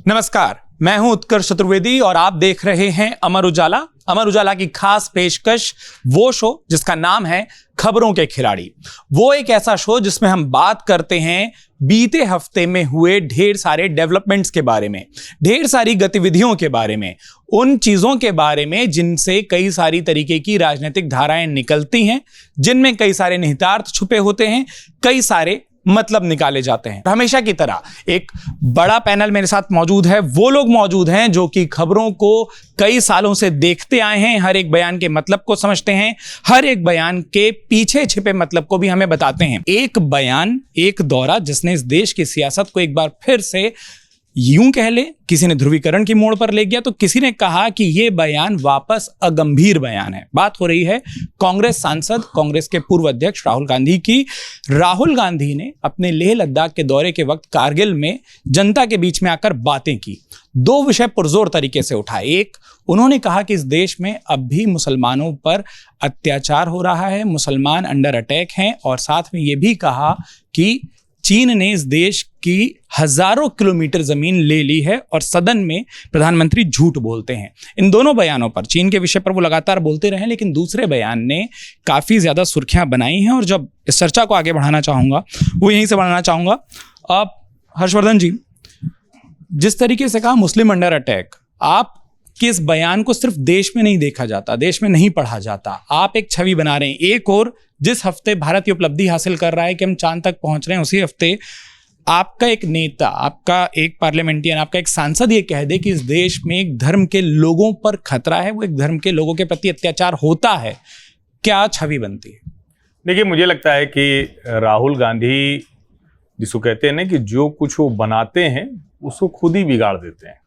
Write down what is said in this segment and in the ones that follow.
नमस्कार, मैं हूं उत्कर्ष चतुर्वेदी और आप देख रहे हैं अमर उजाला। अमर उजाला की खास पेशकश वो शो जिसका नाम है खबरों के खिलाड़ी। वो एक ऐसा शो जिसमें हम बात करते हैं बीते हफ्ते में हुए ढेर सारे डेवलपमेंट्स के बारे में, ढेर सारी गतिविधियों के बारे में, उन चीजों के बारे में जिनसे कई सारी तरीके की राजनीतिक धाराएं निकलती हैं, जिनमें कई सारे निहितार्थ छुपे होते हैं, कई सारे मतलब निकाले जाते हैं। हमेशा की तरह एक बड़ा पैनल मेरे साथ मौजूद है। वो लोग मौजूद हैं जो कि खबरों को कई सालों से देखते आए हैं, हर एक बयान के मतलब को समझते हैं, हर एक बयान के पीछे छिपे मतलब को भी हमें बताते हैं। एक बयान, एक दौरा जिसने इस देश की सियासत को एक बार फिर से यूं कह ले, किसी ने ध्रुवीकरण की मोड़ पर ले गया तो किसी ने कहा कि यह बयान वापस अगंभीर बयान है। बात हो रही है कांग्रेस सांसद, कांग्रेस के पूर्व अध्यक्ष राहुल गांधी की। राहुल गांधी ने अपने लेह लद्दाख के दौरे के वक्त कारगिल में जनता के बीच में आकर बातें की। दो विषय पुरजोर तरीके से उठाए। एक, उन्होंने कहा कि इस देश में अब भी मुसलमानों पर अत्याचार हो रहा है, मुसलमान अंडर अटैक हैं, और साथ में यह भी कहा कि चीन ने इस देश की हजारों किलोमीटर जमीन ले ली है और सदन में प्रधानमंत्री झूठ बोलते हैं। इन दोनों बयानों पर, चीन के विषय पर वो लगातार बोलते रहे, लेकिन दूसरे बयान ने काफी ज्यादा सुर्खियां बनाई हैं। और जब इस चर्चा को आगे बढ़ाना चाहूंगा वो यहीं से बढ़ाना चाहूंगा। आप हर्षवर्धन जी, जिस तरीके से कहा मुस्लिम अंडर अटैक, आप कि इस बयान को सिर्फ देश में नहीं देखा जाता, देश में नहीं पढ़ा जाता, आप एक छवि बना रहे हैं। एक और, जिस हफ्ते भारत ये उपलब्धि हासिल कर रहा है कि हम चांद तक पहुंच रहे हैं, उसी हफ्ते आपका एक नेता, आपका एक पार्लियामेंटियन, आपका एक सांसद ये कह दे कि इस देश में एक धर्म के लोगों पर खतरा है, वो एक धर्म के लोगों के प्रति अत्याचार होता है। क्या छवि बनती है? देखिए, मुझे लगता है कि राहुल गांधी जिसको कहते हैं ना कि जो कुछ वो बनाते हैं उसको खुद ही बिगाड़ देते हैं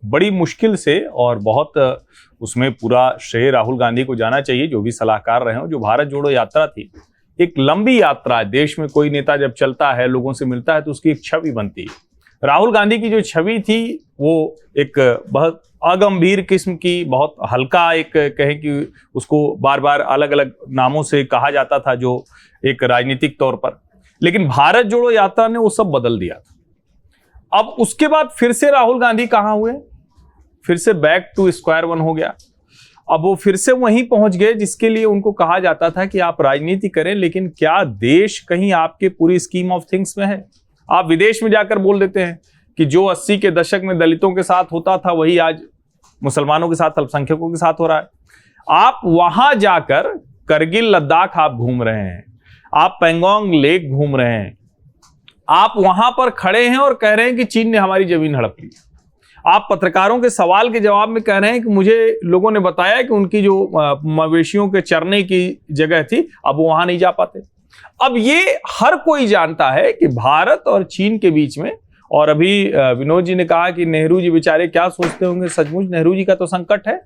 बड़ी मुश्किल से। और बहुत उसमें पूरा श्रेय राहुल गांधी को जाना चाहिए, जो भी सलाहकार रहे हो। जो भारत जोड़ो यात्रा थी, एक लंबी यात्रा है। देश में कोई नेता जब चलता है, लोगों से मिलता है, तो उसकी एक छवि बनती है। राहुल गांधी की जो छवि थी वो एक बहुत अगंभीर किस्म की, बहुत हल्का, एक कहें कि उसको बार बार अलग अलग नामों से कहा जाता था, जो एक राजनीतिक तौर पर। लेकिन भारत जोड़ो यात्रा ने वो सब बदल दिया था। अब उसके बाद फिर से राहुल गांधी कहां हुए? फिर से बैक टू स्क्वायर वन हो गया। अब वो फिर से वहीं पहुंच गए जिसके लिए उनको कहा जाता था कि आप राजनीति करें, लेकिन क्या देश कहीं आपके पूरी स्कीम ऑफ थिंग्स में है? आप विदेश में जाकर बोल देते हैं कि जो 80 के दशक में दलितों के साथ होता था वही आज मुसलमानों के साथ, अल्पसंख्यकों के साथ हो रहा है। आप वहां जाकर करगिल लद्दाख आप घूम रहे हैं, आप पेंगोंग लेक घूम रहे हैं, आप वहां पर खड़े हैं और कह रहे हैं कि चीन ने हमारी जमीन हड़प ली। आप पत्रकारों के सवाल के जवाब में कह रहे हैं कि मुझे लोगों ने बताया कि उनकी जो मवेशियों के चरने की जगह थी, अब वो वहां नहीं जा पाते। अब ये हर कोई जानता है कि भारत और चीन के बीच में, और अभी विनोद जी ने कहा कि नेहरू जी बेचारे क्या सोचते होंगे, सचमुच नेहरू जी का तो संकट है।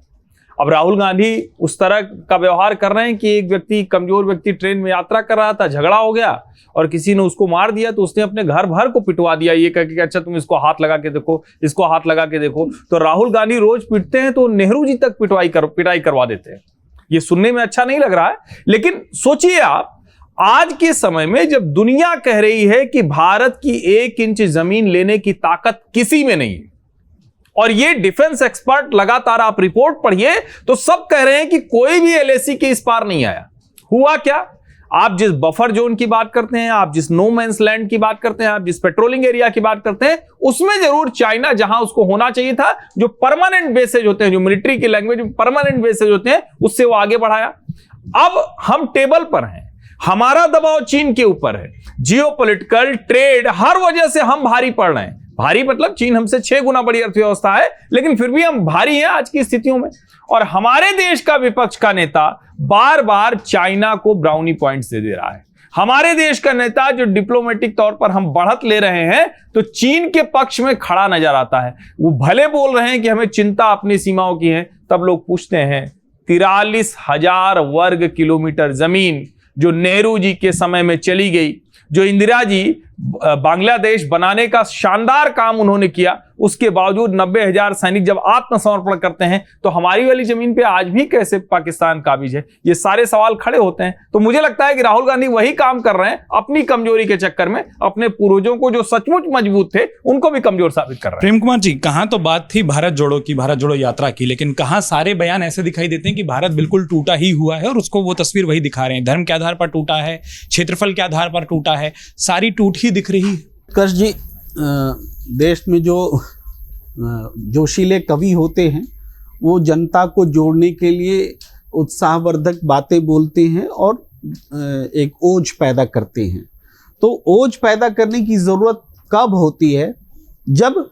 अब राहुल गांधी उस तरह का व्यवहार कर रहे हैं कि एक व्यक्ति, कमजोर व्यक्ति ट्रेन में यात्रा कर रहा था, झगड़ा हो गया और किसी ने उसको मार दिया, तो उसने अपने घर भर को पिटवा दिया, ये कह के अच्छा तुम इसको हाथ लगा के देखो, इसको हाथ लगा के देखो। तो राहुल गांधी रोज पिटते हैं तो नेहरू जी तक पिटाई करवा देते हैं। ये सुनने में अच्छा नहीं लग रहा है, लेकिन सोचिए आप, आज के समय में जब दुनिया कह रही है कि भारत की 1 इंच जमीन लेने की ताकत किसी में नहीं है, और ये डिफेंस एक्सपर्ट लगातार आप रिपोर्ट पढ़िए तो सब कह रहे हैं कि कोई भी एलएसी के इस पार नहीं आया। हुआ क्या? आप जिस बफर जोन की बात करते हैं, आप जिस नो मैंस लैंड की बात करते हैं, आप जिस पेट्रोलिंग एरिया की बात करते हैं, उसमें जरूर चाइना, जहां उसको होना चाहिए था, जो परमानेंट बेसेज होते हैं, जो मिलिट्री की लैंग्वेज में परमानेंट बेसेज होते हैं, उससे वो आगे बढ़ाया। अब हम टेबल पर हैं, हमारा दबाव चीन के ऊपर है, जियोपॉलिटिकल, ट्रेड, हर वजह से हम भारी पड़ रहे हैं। भारी मतलब चीन हमसे 6 गुना बड़ी अर्थव्यवस्था है, लेकिन फिर भी हम भारी हैं आज की स्थितियों में। और हमारे देश का विपक्ष का नेता बार बार चाइना को ब्राउनी पॉइंट्स दे रहा है। हमारे देश का नेता जो डिप्लोमेटिक तौर पर हम बढ़त ले रहे हैं, तो चीन के पक्ष में खड़ा नजर आता है। वो भले बोल रहे हैं कि हमें चिंता अपनी सीमाओं की है, तब लोग पूछते हैं 43,000 वर्ग किलोमीटर जमीन जो नेहरू जी के समय में चली गई, जो इंदिरा जी बांग्लादेश बनाने का शानदार काम उन्होंने किया, उसके बावजूद 90,000 सैनिक जब आत्मसमर्पण करते हैं तो हमारी वाली जमीन पे आज भी कैसे पाकिस्तान काबिज है? ये सारे सवाल खड़े होते हैं। तो मुझे लगता है कि राहुल गांधी वही काम कर रहे हैं, अपनी कमजोरी के चक्कर में अपने पूर्वजों को जो सचमुच मजबूत थे उनको भी कमजोर साबित कर रहे हैं। प्रेम कुमार जी, कहां तो बात थी भारत जोड़ो की, भारत जोड़ो यात्रा की, लेकिन कहां सारे बयान ऐसे दिखाई देते हैं कि भारत बिल्कुल टूटा ही हुआ है और उसको वो तस्वीर वही दिखा रहे हैं। धर्म के आधार पर टूटा है, क्षेत्रफल के आधार पर टूटा है, सारी टूट ही दिख रही है। उत्कर्ष जी, देश में जो जोशीले कवि होते हैं वो जनता को जोड़ने के लिए उत्साहवर्धक बातें बोलते हैं और एक ओज पैदा करते हैं। तो ओज पैदा करने की ज़रूरत कब होती है? जब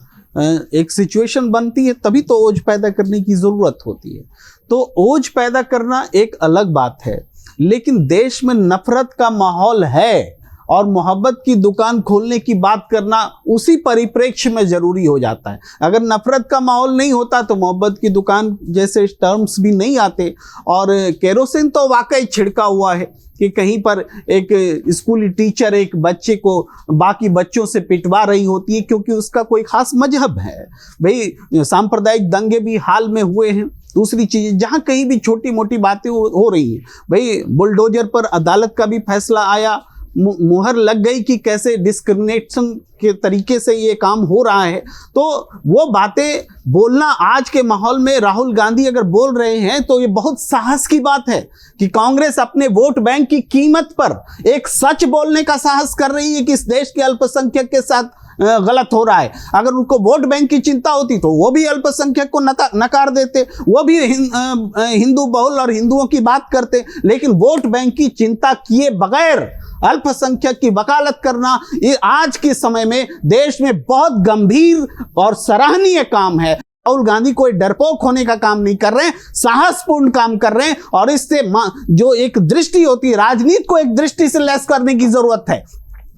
एक सिचुएशन बनती है तभी तो ओज पैदा करने की ज़रूरत होती है। तो ओज पैदा करना एक अलग बात है, लेकिन देश में नफरत का माहौल है और मोहब्बत की दुकान खोलने की बात करना उसी परिप्रेक्ष्य में जरूरी हो जाता है। अगर नफरत का माहौल नहीं होता तो मोहब्बत की दुकान जैसे टर्म्स भी नहीं आते। और केरोसिन तो वाकई छिड़का हुआ है कि कहीं पर एक स्कूली टीचर एक बच्चे को बाकी बच्चों से पिटवा रही होती है क्योंकि उसका कोई खास मजहब है। भाई सांप्रदायिक दंगे भी हाल में हुए हैं। दूसरी चीज़, जहाँ कहीं भी छोटी मोटी बातें हो रही हैं, भाई बुलडोजर पर अदालत का भी फैसला आया, मुहर लग गई कि कैसे डिस्क्रिमिनेशन के तरीके से ये काम हो रहा है। तो वो बातें बोलना आज के माहौल में राहुल गांधी अगर बोल रहे हैं तो ये बहुत साहस की बात है कि कांग्रेस अपने वोट बैंक की कीमत पर एक सच बोलने का साहस कर रही है कि इस देश के अल्पसंख्यक के साथ गलत हो रहा है। अगर उनको वोट बैंक की चिंता होती तो वो भी अल्पसंख्यक को नकार देते, वो भी हिंदू बहुल और हिंदुओं की बात करते। लेकिन वोट बैंक की चिंता किए बगैर अल्पसंख्यक की वकालत करना ये आज के समय में देश में बहुत गंभीर और सराहनीय काम है। राहुल गांधी कोई डरपोक होने का काम नहीं कर रहे हैं, साहसपूर्ण काम कर रहे हैं। और इससे जो एक दृष्टि होती है, राजनीति को एक दृष्टि से लैस करने की जरूरत है।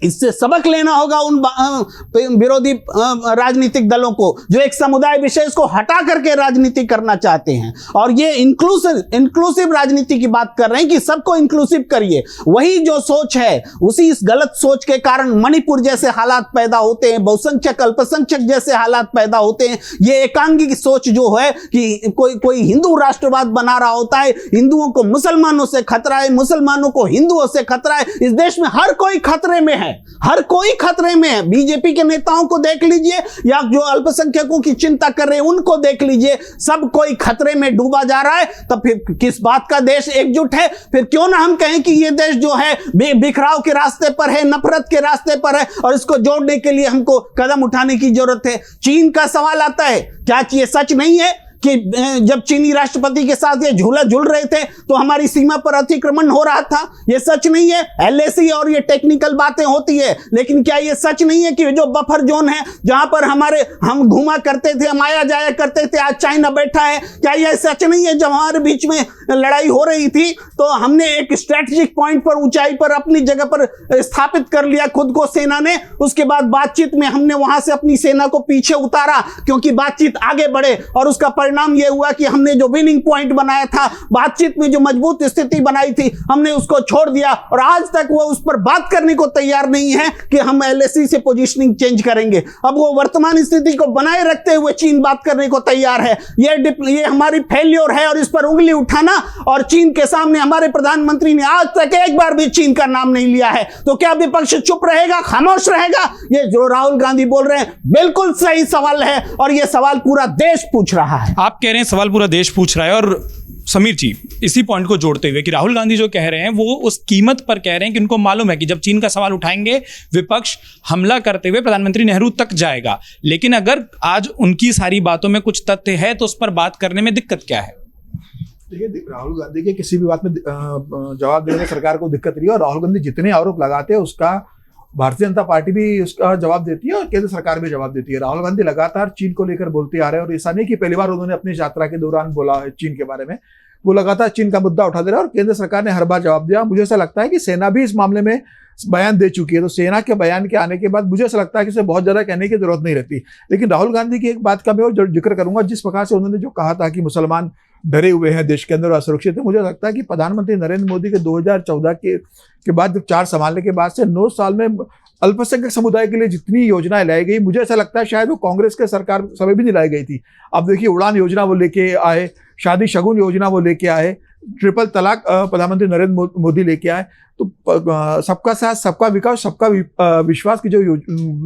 इससे सबक लेना होगा उन विरोधी राजनीतिक दलों को जो एक समुदाय विशेष को हटा करके राजनीति करना चाहते हैं। और ये इंक्लूसिव राजनीति की बात कर रहे हैं कि सबको इंक्लूसिव करिए। वही जो सोच है, उसी इस गलत सोच के कारण मणिपुर जैसे हालात पैदा होते हैं, बहुसंख्यक अल्पसंख्यक जैसे हालात पैदा होते हैं। ये एकांगी की सोच जो है कि कोई हिंदू राष्ट्रवाद बना रहा होता है, हिंदुओं को मुसलमानों से खतरा है, मुसलमानों को हिंदुओं से खतरा है। इस देश में हर कोई खतरे में है, हर कोई खतरे में है। बीजेपी के नेताओं को देख लीजिए या जो अल्पसंख्यकों की चिंता कर रहे हैं उनको देख लीजिए, सब कोई खतरे में डूबा जा रहा है। तब फिर किस बात का देश एकजुट है? फिर क्यों ना हम कहें कि ये देश जो है बिखराव के रास्ते पर है, नफरत के रास्ते पर है और इसको जोड़ने के लिए हमको कदम उठाने की जरूरत है। चीन का सवाल आता है, क्या ये सच नहीं है कि जब चीनी राष्ट्रपति के साथ ये झूला झूल रहे थे तो हमारी सीमा पर अतिक्रमण हो रहा था? ये सच नहीं है? एलएसी और ये टेक्निकल बातें होती है, लेकिन क्या ये सच नहीं है कि जो बफर जोन है जहां पर हम घूमा करते थे, हम आया जाया करते थे, आज चाइना बैठा है? क्या ये सच नहीं है जब हमारे बीच में लड़ाई हो रही थी तो हमने एक स्ट्रेटेजिक पॉइंट पर, ऊंचाई पर, अपनी जगह पर स्थापित कर लिया खुद को सेना ने? उसके बाद बातचीत में हमने वहां से अपनी सेना को पीछे उतारा क्योंकि बातचीत आगे बढ़े और उसका परिणाम यह हुआ कि हमने जो विनिंग पॉइंट बनाया था, बातचीत में जो मजबूत स्थिति बनाई थी, हमने उसको छोड़ दिया और आज तक वो उस पर बात करने को तैयार नहीं है कि हम एलएसी से पोजीशनिंग चेंज करेंगे। अब वो वर्तमान स्थिति को बनाए रखते हुए चीन बात करने को तैयार है। ये हमारी फेल्योर है और इस पर उंगली उठाना। और चीन के सामने हमारे प्रधानमंत्री ने आज तक एक बार भी चीन का नाम नहीं लिया है। तो क्या विपक्ष चुप रहेगा, खामोश रहेगा? ये जो राहुल गांधी बोल रहे हैं बिल्कुल सही सवाल है और ये सवाल पूरा देश पूछ रहा है। आप कह रहे हैं सवाल पूरा देश पूछ रहा है। और समीर जी, इसी पॉइंट को जोड़ते हुए कि राहुल गांधी जो कह रहे हैं वो उस कीमत पर कह रहे हैं कि उनको मालूम है कि जब चीन का सवाल उठाएंगे विपक्ष हमला करते हुए प्रधानमंत्री नेहरू तक जाएगा। लेकिन अगर आज उनकी सारी बातों में कुछ तथ्य है तो उस पर बात करने में दिक्कत क्या है? देखिए, राहुल गांधी के किसी भी बात में जवाब देने में सरकार को दिक्कत रही है और राहुल गांधी जितने आरोप लगाते हैं उसका भारतीय जनता पार्टी भी उसका जवाब देती है और केंद्र सरकार भी जवाब देती है। राहुल गांधी लगातार चीन को लेकर बोलते आ रहे हैं और ऐसा नहीं कि पहली बार उन्होंने अपनी यात्रा के दौरान बोला है चीन के बारे में। वो लगातार चीन का मुद्दा उठा दे रहे हैं और केंद्र सरकार ने हर बार जवाब दिया। मुझे ऐसा लगता है कि सेना भी इस मामले में बयान दे चुकी है, तो सेना के बयान के आने के बाद मुझे ऐसा लगता है कि इसे बहुत ज्यादा कहने की जरूरत नहीं रहती। लेकिन राहुल गांधी की एक बात का मैं और जिक्र करूंगा, जिस प्रकार से उन्होंने जो कहा था कि मुसलमान डरे हुए हैं देश के अंदर और असुरक्षित है। मुझे लगता है कि प्रधानमंत्री नरेंद्र मोदी के 2014 के बाद जब 4 संभालने के बाद से 9 साल में अल्पसंख्यक समुदाय के लिए जितनी योजनाएं लाई गई, मुझे ऐसा लगता है शायद वो कांग्रेस के सरकार समय भी नहीं लाई गई थी। अब देखिए, उड़ान योजना वो लेके आए, शादी शगुन योजना वो लेके आए, ट्रिपल तलाक प्रधानमंत्री नरेंद्र मोदी लेके आए। तो सबका साथ सबका विकास सबका विश्वास की जो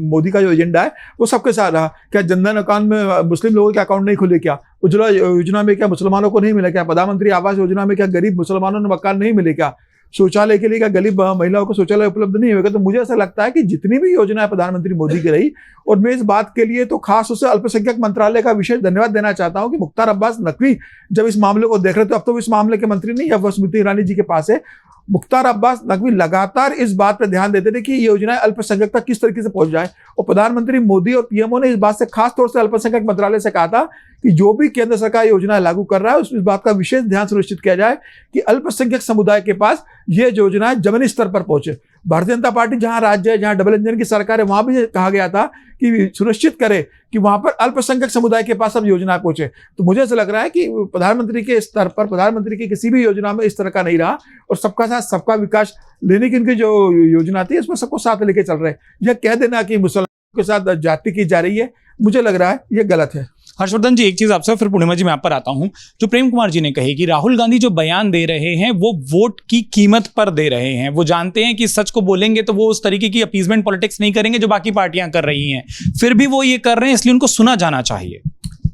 मोदी का जो एजेंडा है वो सबके साथ रहा। क्या जनधन अकाउंट में मुस्लिम लोगों के अकाउंट नहीं खुले? क्या उज्ज्वला योजना में क्या मुसलमानों को नहीं मिला? क्या प्रधानमंत्री आवास योजना में क्या गरीब मुसलमानों ने मकान नहीं मिले? क्या शौचालय के लिए क्या गरीब महिलाओं को शौचालय उपलब्ध नहीं होगा? तो मुझे ऐसा लगता है कि जितनी भी योजनाएं प्रधानमंत्री मोदी की रही, और मैं इस बात के लिए तो खास उसे अल्पसंख्यक मंत्रालय का विशेष धन्यवाद देना चाहता हूं कि मुख्तार अब्बास नकवी जब इस मामले को देख रहे थे, अब तो इस मामले के मंत्री नहीं, अब स्मृति ईरानी जी के पास है, मुख्तार अब्बास नकवी लगातार इस बात पर ध्यान देते थे कि ये योजनाएं अल्पसंख्यक तक किस तरीके से पहुंच जाए। और प्रधानमंत्री मोदी और पीएमओ ने इस बात से खास तौर से अल्पसंख्यक मंत्रालय से कहा था कि जो भी केंद्र सरकार योजनाएं लागू कर रहा है उस बात का विशेष ध्यान सुनिश्चित किया जाए कि अल्पसंख्यक समुदाय के पास ये योजनाएं जमीनी स्तर पर पहुंचे। भारतीय जनता पार्टी जहां राज्य है, जहां डबल इंजन की सरकार है, वहां भी कहा गया था कि सुनिश्चित करे कि वहां पर अल्पसंख्यक समुदाय के पास अब योजनाएं पहुंचे। तो मुझे ऐसा लग रहा है कि प्रधानमंत्री के स्तर पर प्रधानमंत्री की किसी भी योजना में इस तरह का नहीं रहा, और सबका साथ सबका विकास लेने की उनकी जो योजना थी उसमें सबको साथ लेके चल रहे हैं। यह कह देना कि मुसलमानों के साथ जाति की जा रही है, मुझे लग रहा है ये गलत है। हर्षवर्धन जी, एक चीज आपसे, फिर पूर्णिमा जी मैं आप पर आता हूं। जो प्रेम कुमार जी ने कही कि राहुल गांधी जो बयान दे रहे हैं वो वोट की कीमत पर दे रहे हैं, वो जानते हैं कि सच को बोलेंगे तो वो उस तरीके की अपीजमेंट पॉलिटिक्स नहीं करेंगे जो बाकी पार्टियां कर रही हैं, फिर भी वो ये कर रहे हैं, इसलिए उनको सुना जाना चाहिए।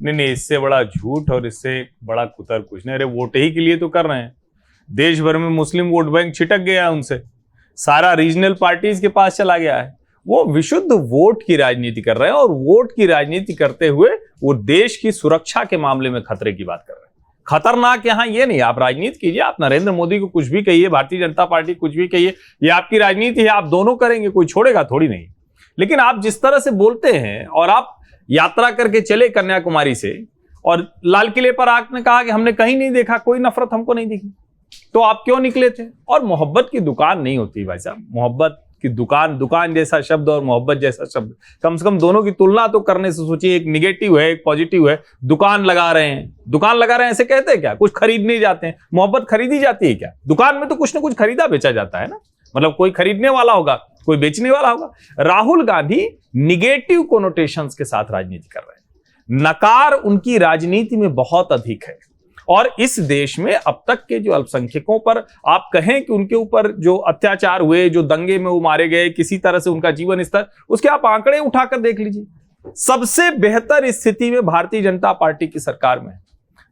नहीं, इससे बड़ा झूठ और इससे बड़ा कुतर कुछ नहीं। अरे वोट ही के लिए तो कर रहे हैं। देश भर में मुस्लिम वोट बैंक छिटक गया उनसे, सारा रीजनल पार्टीज के पास चला गया है। वो विशुद्ध वोट की राजनीति कर रहे हैं, और वोट की राजनीति करते हुए वो देश की सुरक्षा के मामले में खतरे की बात कर रहे हैं। खतरनाक यहां ये नहीं, आप राजनीति कीजिए, आप नरेंद्र मोदी को कुछ भी कहिए, भारतीय जनता पार्टी कुछ भी कहिए, ये आपकी राजनीति है, आप दोनों करेंगे, कोई छोड़ेगा थोड़ी नहीं। लेकिन आप जिस तरह से बोलते हैं, और आप यात्रा करके चले कन्याकुमारी से, और लाल किले पर आपने कहा कि हमने कहीं नहीं देखा, कोई नफरत हमको नहीं दिखी, तो आप क्यों निकले थे? और मोहब्बत की दुकान नहीं होती भाई साहब, मोहब्बत की दुकान जैसा शब्द और मोहब्बत जैसा शब्द, कम से कम दोनों की तुलना तो करने से सोचिए। एक निगेटिव है, एक पॉजिटिव है। दुकान लगा रहे हैं ऐसे कहते हैं क्या? कुछ खरीदने जाते हैं, मोहब्बत खरीदी जाती है क्या? दुकान में तो कुछ ना कुछ खरीदा बेचा जाता है ना, मतलब कोई खरीदने वाला होगा, कोई बेचने वाला होगा। राहुल गांधी निगेटिव कोनोटेशंस के साथ राजनीति कर रहे हैं, नकार उनकी राजनीति में बहुत अधिक है। और इस देश में अब तक के जो अल्पसंख्यकों पर आप कहें कि उनके ऊपर जो अत्याचार हुए, जो दंगे में वो मारे गए, किसी तरह से उनका जीवन स्तर, उसके आप आंकड़े उठाकर देख लीजिए। सबसे बेहतर स्थिति में भारतीय जनता पार्टी की सरकार में।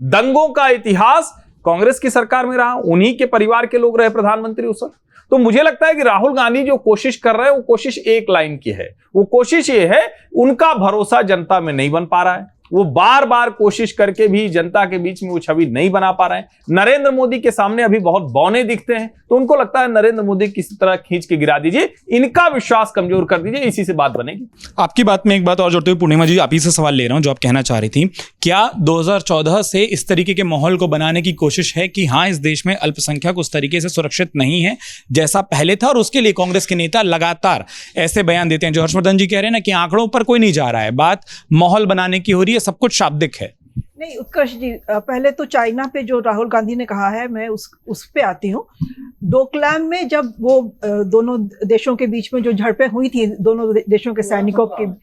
दंगों का इतिहास कांग्रेस की सरकार में रहा, उन्हीं के परिवार के लोग रहे प्रधानमंत्री उस वक्त। तो मुझे लगता है कि राहुल गांधी जो कोशिश कर रहे हैं वो कोशिश एक लाइन की है, वो कोशिश ये है, उनका भरोसा जनता में नहीं बन पा रहा है। वो बार बार कोशिश करके भी जनता के बीच में वो छवि नहीं बना पा रहे हैं। नरेंद्र मोदी के सामने अभी बहुत बौने दिखते हैं, तो उनको लगता है नरेंद्र मोदी किसी तरह खींच के गिरा दीजिए, इनका विश्वास कमजोर कर दीजिए, इसी से बात बनेगी। आपकी बात में एक बात और जोड़ते हुए पूर्णिमा जी, आप ही से सवाल ले रहा हूं जो आप कहना चाह रही थी। क्या 2014 से इस तरीके के माहौल को बनाने की कोशिश है कि हाँ, इस देश में अल्पसंख्यक उस तरीके से सुरक्षित नहीं है जैसा पहले था, और उसके लिए कांग्रेस के नेता लगातार ऐसे बयान देते हैं जो हर्षवर्धन जी कह रहे हैं ना कि आंकड़ों पर कोई नहीं जा रहा है, बात माहौल बनाने की हो रही है, सब कुछ शाब्दिक है? नहीं उत्कर्ष जी, पहले तो चाइना पे जो राहुल गांधी ने कहा है, मैं उस पे आती हूँ। डोकलाम में जब वो दोनों देशों के बीच में जो झड़पें हुई थी, दोनों देशों के सैनिकों की,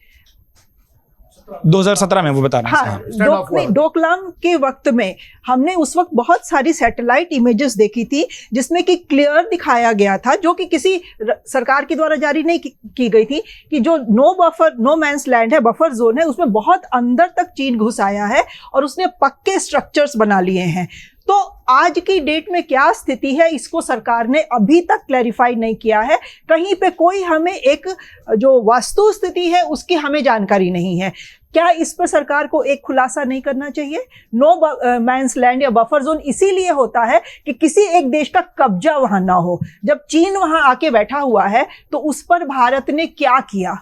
2017 में वो बता रहे हैं। हाँ, डोकलाम के वक्त में हमने उस वक्त बहुत सारी सैटेलाइट इमेजेस देखी थी जिसमें कि क्लियर दिखाया गया था, जो कि किसी सरकार के द्वारा जारी नहीं की गई थी, कि जो नो मैंस लैंड है, बफर जोन है, उसमें बहुत अंदर तक चीन घुस आया है और उसने पक्के स्ट्रक्चर्स बना लिए हैं। तो आज की डेट में क्या स्थिति है, इसको सरकार ने अभी तक क्लैरिफाई नहीं किया है। कहीं पे कोई हमें एक जो वास्तु स्थिति है उसकी हमें जानकारी नहीं है। क्या इस पर सरकार को एक खुलासा नहीं करना चाहिए? नो मैंस लैंड या बफर जोन इसीलिए होता है कि किसी एक देश का कब्जा वहां ना हो। जब चीन वहां आके बैठा हुआ है तो उस पर भारत ने क्या किया,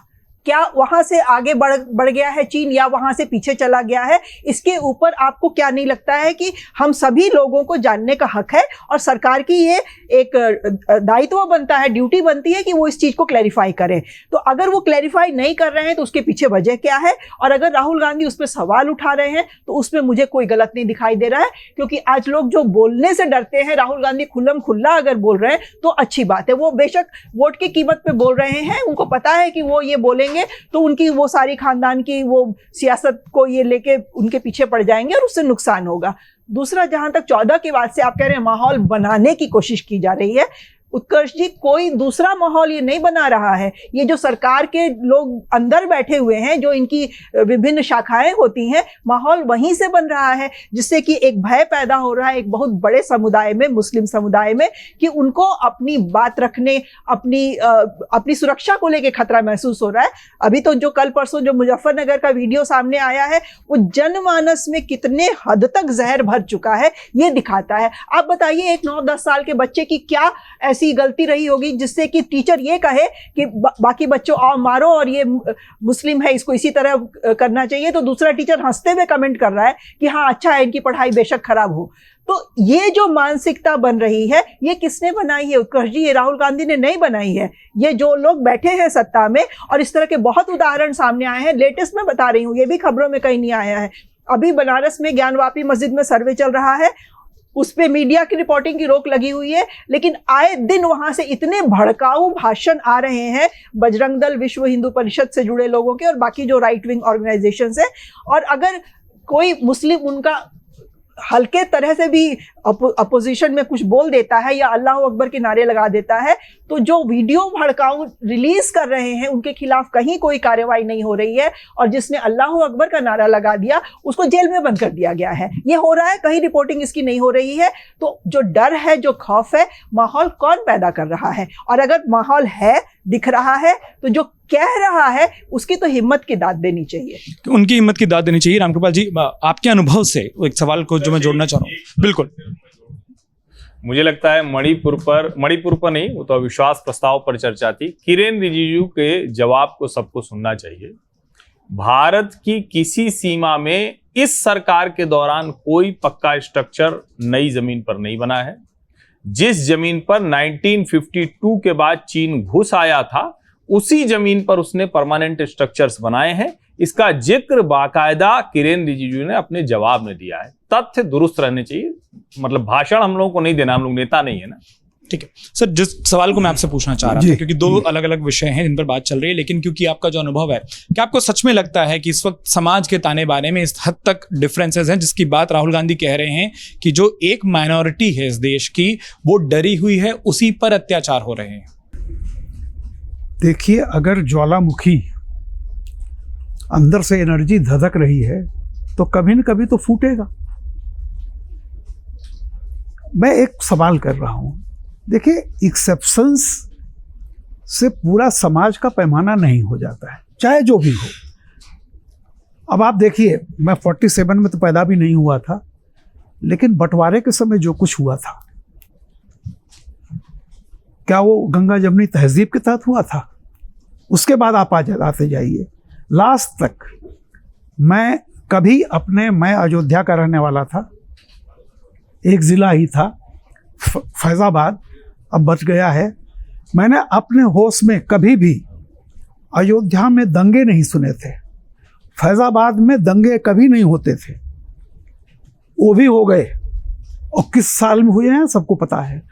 क्या वहां से आगे बढ़ गया है चीन या वहां से पीछे चला गया है, इसके ऊपर आपको क्या नहीं लगता है कि हम सभी लोगों को जानने का हक है और सरकार की ये एक दायित्व बनता है, ड्यूटी बनती है कि वो इस चीज को क्लैरिफाई करे। तो अगर वो क्लैरिफाई नहीं कर रहे हैं तो उसके पीछे वजह क्या है, और अगर राहुल गांधी उस पर सवाल उठा रहे हैं तो उसमें मुझे कोई गलत नहीं दिखाई दे रहा है, क्योंकि आज लोग जो बोलने से डरते हैं, राहुल गांधी खुल्लम खुल्ला अगर बोल रहे हैं तो अच्छी बात है। वो बेशक वोट की कीमत पे बोल रहे हैं, उनको पता है कि वो ये बोलेंगे तो उनकी वो सारी खानदान की वो सियासत को ये लेके उनके पीछे पड़ जाएंगे और उससे नुकसान होगा। दूसरा, जहां तक 14 के बाद से आप कह रहे हैं माहौल बनाने की कोशिश की जा रही है, उत्कर्ष जी कोई दूसरा माहौल ये नहीं बना रहा है। ये जो सरकार के लोग अंदर बैठे हुए हैं, जो इनकी विभिन्न शाखाएं होती हैं, माहौल वहीं से बन रहा है, जिससे कि एक भय पैदा हो रहा है एक बहुत बड़े समुदाय में, मुस्लिम समुदाय में, कि उनको अपनी बात रखने, अपनी सुरक्षा को लेकर खतरा महसूस हो रहा है। अभी तो जो कल परसों जो मुजफ्फरनगर का वीडियो सामने आया है, वो जनमानस में कितने हद तक जहर भर चुका है ये दिखाता है। आप बताइए, एक 9-10 साल के बच्चे की क्या ऐसी गलती रही होगी जिससे कि टीचर ये कहे कि बाकी बच्चों आओ मारो और ये मुस्लिम है, इसको इसी तरह करना चाहिए, तो दूसरा टीचर हंसते हुए कमेंट कर रहा है कि हाँ अच्छा है, इनकी पढ़ाई बेशक खराब हो। तो ये जो मानसिकता बन रही है, ये किसने बनाई है उत्कर्ष जी? ये राहुल गांधी ने नहीं बनाई है। ये जो लोग बैठे हैं सत्ता में, और इस तरह के बहुत उदाहरण सामने आए हैं। लेटेस्ट में बता रही हूँ, ये भी खबरों में कहीं नहीं आया है, अभी बनारस में ज्ञानवापी मस्जिद में सर्वे चल रहा है, उस पे मीडिया की रिपोर्टिंग की रोक लगी हुई है, लेकिन आए दिन वहां से इतने भड़काऊ भाषण आ रहे हैं बजरंग दल, विश्व हिंदू परिषद से जुड़े लोगों के और बाकी जो राइट विंग ऑर्गेनाइजेशंस हैं। और अगर कोई मुस्लिम उनका हल्के तरह से भी अपोजिशन में कुछ बोल देता है या अल्लाह अकबर के नारे लगा देता है, तो जो वीडियो भड़काऊ रिलीज कर रहे हैं उनके खिलाफ कहीं कोई कार्रवाई नहीं हो रही है, और जिसने अल्लाह अकबर का नारा लगा दिया उसको जेल में बंद कर दिया गया है। ये हो रहा है, कहीं रिपोर्टिंग इसकी नहीं हो रही है। तो जो डर है, जो खौफ है, माहौल कौन पैदा कर रहा है? और अगर माहौल है, दिख रहा है, तो जो कह रहा है उसकी तो हिम्मत की दाद देनी चाहिए। तो उनकी हिम्मत की दाद देनी चाहिए। रामकृपाल जी, आपके अनुभव से एक सवाल को जो मैं जोड़ना चाह रहा हूँ। बिल्कुल, मुझे लगता है मणिपुर पर नहीं, वो तो अविश्वास प्रस्ताव पर चर्चा थी। किरेन रिजिजू के जवाब को सबको सुनना चाहिए। भारत की किसी सीमा में इस सरकार के दौरान कोई पक्का स्ट्रक्चर नई जमीन पर नहीं बना है। जिस जमीन पर 1952 के बाद चीन घुस आया था, उसी जमीन पर उसने परमानेंट स्ट्रक्चर्स बनाए हैं। इसका जिक्र बाकायदा किरेन रिजिजू ने अपने जवाब में दिया है। तथ्य दुरुस्त रहने चाहिए, मतलब भाषण हम लोगों को नहीं देना, हम लोग नेता नहीं है ना। ठीक है सर, जिस सवाल को मैं आपसे पूछना चाह रहा था, क्योंकि दो अलग अलग विषय हैं जिन पर बात चल रही है, लेकिन क्योंकि आपका जो अनुभव है, क्या आपको सच में लगता है कि इस वक्त समाज के ताने बाने में इस हद तक डिफरेंसेस हैं जिसकी बात राहुल गांधी कह रहे हैं कि जो एक माइनॉरिटी है इस देश की, वो डरी हुई है, उसी पर अत्याचार हो रहे हैं? देखिए, अगर ज्वालामुखी अंदर से एनर्जी धधक रही है तो कभी न कभी तो फूटेगा। मैं एक सवाल कर रहा हूं, देखिए, एक्सेप्शंस से पूरा समाज का पैमाना नहीं हो जाता है, चाहे जो भी हो। अब आप देखिए, मैं 47 में तो पैदा भी नहीं हुआ था, लेकिन बंटवारे के समय जो कुछ हुआ था, क्या वो गंगा जमुनी तहजीब के तहत हुआ था? उसके बाद आप आते जाइए लास्ट तक। मैं अयोध्या का रहने वाला था, एक ज़िला ही था फैज़ाबाद, अब बच गया है। मैंने अपने होश में कभी भी अयोध्या में दंगे नहीं सुने थे, फैज़ाबाद में दंगे कभी नहीं होते थे। वो भी हो गए, और किस साल में हुए हैं सबको पता है।